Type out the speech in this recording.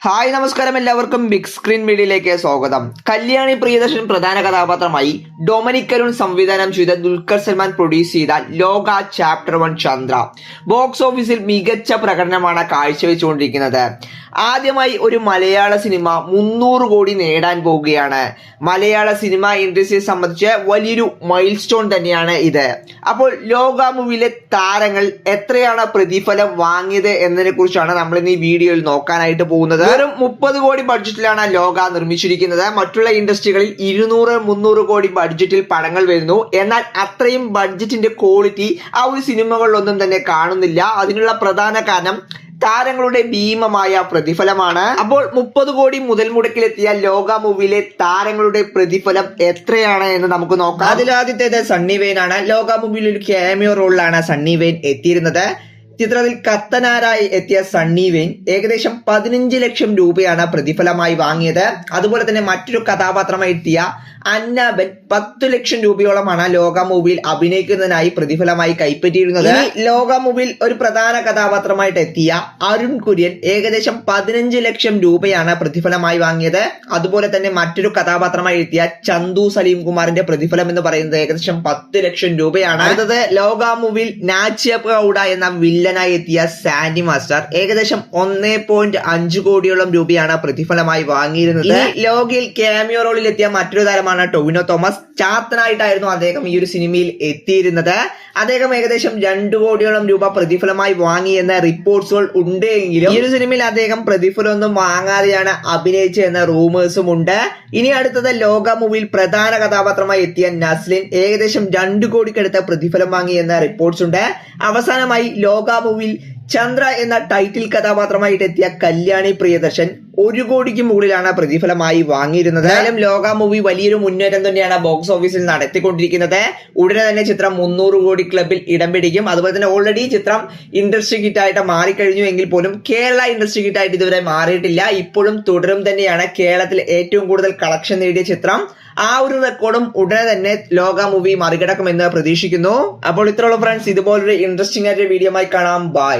Hi നമസ്കാരം, എല്ലാവർക്കും big screen മീഡിയയിലേക്ക് സ്വാഗതം. കല്യാണി പ്രിയദർശൻ പ്രധാന കഥാപാത്രമായി, ഡൊമിനിക് അരുൺ സംവിധാനം ചെയ്ത, ദുൽഖർ സൽമാൻ പ്രൊഡ്യൂസ് ചെയ്ത ലോക ചാപ്റ്റർ 1 ചന്ദ്ര ബോക്സ് ഓഫീസിൽ മികച്ച പ്രകടനമാണ് കാഴ്ചവെച്ചുകൊണ്ടിരിക്കുന്നത്. ആദ്യമായി ഒരു മലയാള സിനിമ 300 കോടി നേടാൻ പോവുകയാണ്. മലയാള സിനിമ ഇൻഡസ്ട്രിയെ സംബന്ധിച്ച് വലിയൊരു മൈൽ സ്റ്റോൺ തന്നെയാണ് ഇത്. അപ്പോൾ ലോക മൂവിയിലെ താരങ്ങൾ എത്രയാണ് പ്രതിഫലം വാങ്ങിയത് എന്നതിനെ കുറിച്ചാണ് നമ്മൾ ഇന്ന് ഈ വീഡിയോയിൽ നോക്കാനായിട്ട് പോകുന്നത്. വെറും 30 കോടി ബഡ്ജറ്റിലാണ് ലോക നിർമ്മിച്ചിരിക്കുന്നത്. മറ്റുള്ള ഇൻഡസ്ട്രികളിൽ 200-300 കോടി ബഡ്ജറ്റിൽ പടങ്ങൾ വരുന്നു. എന്നാൽ അത്രയും ബഡ്ജറ്റിന്റെ ക്വാളിറ്റി ആ ഒരു സിനിമകളിലൊന്നും തന്നെ കാണുന്നില്ല. അതിനുള്ള പ്രധാന കാരണം താരങ്ങളുടെ ഭീമമായ പ്രതിഫലമാണ്. അപ്പോൾ 30 കോടി മുതൽ മുടക്കിലെത്തിയ ലോക മൂവിയിലെ താരങ്ങളുടെ പ്രതിഫലം എത്രയാണ് എന്ന് നമുക്ക് നോക്കാം. അതിലാദ്യത്തേത് സണ്ണി വെയിൻ ആണ്. ലോക മൂവിയിൽ ഒരു ക്യാമിയോ റോളിലാണ് സണ്ണി വെയിൻ എത്തിയിരുന്നത്. ചിത്രത്തിൽ കത്തനാരായി എത്തിയ സണ്ണി വെയിൻ ഏകദേശം 15 ലക്ഷം രൂപയാണ് പ്രതിഫലമായി വാങ്ങിയത്. അതുപോലെ തന്നെ മറ്റൊരു കഥാപാത്രമായി എത്തിയ അന്നാബൻ 10 ലക്ഷം രൂപയോളമാണ് ലോക മൂവിയിൽ അഭിനയിക്കുന്നതിനായി പ്രതിഫലമായി കൈപ്പറ്റിയിരുന്നത്. ലോക മൂവിയിൽ ഒരു പ്രധാന കഥാപാത്രമായിട്ട് എത്തിയ അരുൺ കുര്യൻ ഏകദേശം 15 ലക്ഷം രൂപയാണ് പ്രതിഫലമായി വാങ്ങിയത്. അതുപോലെ തന്നെ മറ്റൊരു കഥാപാത്രമായി എത്തിയ ചന്തു സലീം കുമാറിന്റെ പ്രതിഫലം എന്ന് പറയുന്നത് ഏകദേശം 10 ലക്ഷം രൂപയാണ്. അടുത്തത് ലോക മൂവിയിൽ നാച്ചിയപ്പ് ഗൌഡ എന്ന വില്ലനായി എത്തിയ സാൻഡി മാസ്റ്റർ ഏകദേശം 1.5 കോടിയോളം രൂപയാണ് പ്രതിഫലമായി വാങ്ങിയിരുന്നത്. ലോകയിൽ ക്യാമിയോ റോളിൽ എത്തിയ മറ്റൊരു താരമാണ് ടൊവിനോ തോമസ്. ചാത്തനായിട്ടായിരുന്നു അദ്ദേഹം ഈ ഒരു സിനിമയിൽ എത്തിയിരുന്നത്. അദ്ദേഹം ഏകദേശം 2 കോടിയോളം രൂപ പ്രതിഫലമായി വാങ്ങി എന്ന റിപ്പോർട്ട്സുകൾ ഉണ്ട് എങ്കിലും ഈ ഒരു സിനിമയിൽ അദ്ദേഹം പ്രതിഫലമൊന്നും വാങ്ങാതെയാണ് അഭിനയിച്ചത് എന്ന റൂമേഴ്സും ഉണ്ട്. ഇനി അടുത്തത് ലോക മൂവിയിൽ പ്രധാന കഥാപാത്രമായി എത്തിയ നസ്ലിൻ ഏകദേശം 2 കോടിക്കടുത്ത പ്രതിഫലം വാങ്ങി എന്ന റിപ്പോർട്ട്സ് ഉണ്ട്. അവസാനമായി ലോക മൂവിയിൽ ചന്ദ്ര എന്ന ടൈറ്റിൽ കഥാപാത്രമായിട്ട് എത്തിയ കല്യാണി പ്രിയദർശൻ 1 കോടിക്ക് മുകളിലാണ് പ്രതിഫലമായി വാങ്ങിയിരുന്നത്. എന്തായാലും ലോക മൂവി വലിയൊരു മുന്നേറ്റം തന്നെയാണ് ബോക്സ് ഓഫീസിൽ നടത്തിക്കൊണ്ടിരിക്കുന്നത്. ഉടനെ തന്നെ ചിത്രം 300 കോടി ക്ലബിൽ ഇടം പിടിക്കും. അതുപോലെ തന്നെ ഓൾറെഡി ചിത്രം ഇൻഡസ്ട്രി ഹിറ്റായിട്ട് മാറിക്കഴിഞ്ഞു എങ്കിൽ പോലും കേരള ഇൻഡസ്ട്രി ഹിറ്റായിട്ട് ഇതുവരെ മാറിയിട്ടില്ല. ഇപ്പോഴും തുടരും തന്നെയാണ് കേരളത്തിൽ ഏറ്റവും കൂടുതൽ കളക്ഷൻ നേടിയ ചിത്രം. ആ ഒരു റെക്കോർഡും ഉടനെ തന്നെ ലോക മൂവി മറികടക്കുമെന്ന് പ്രതീക്ഷിക്കുന്നു. അപ്പോൾ ഇത്രയുള്ള ഫ്രണ്ട്സ്, ഇതുപോലൊരു ഇൻട്രസ്റ്റിംഗ് ആയിട്ട് വീഡിയോ ആയി കാണാം. ബൈ.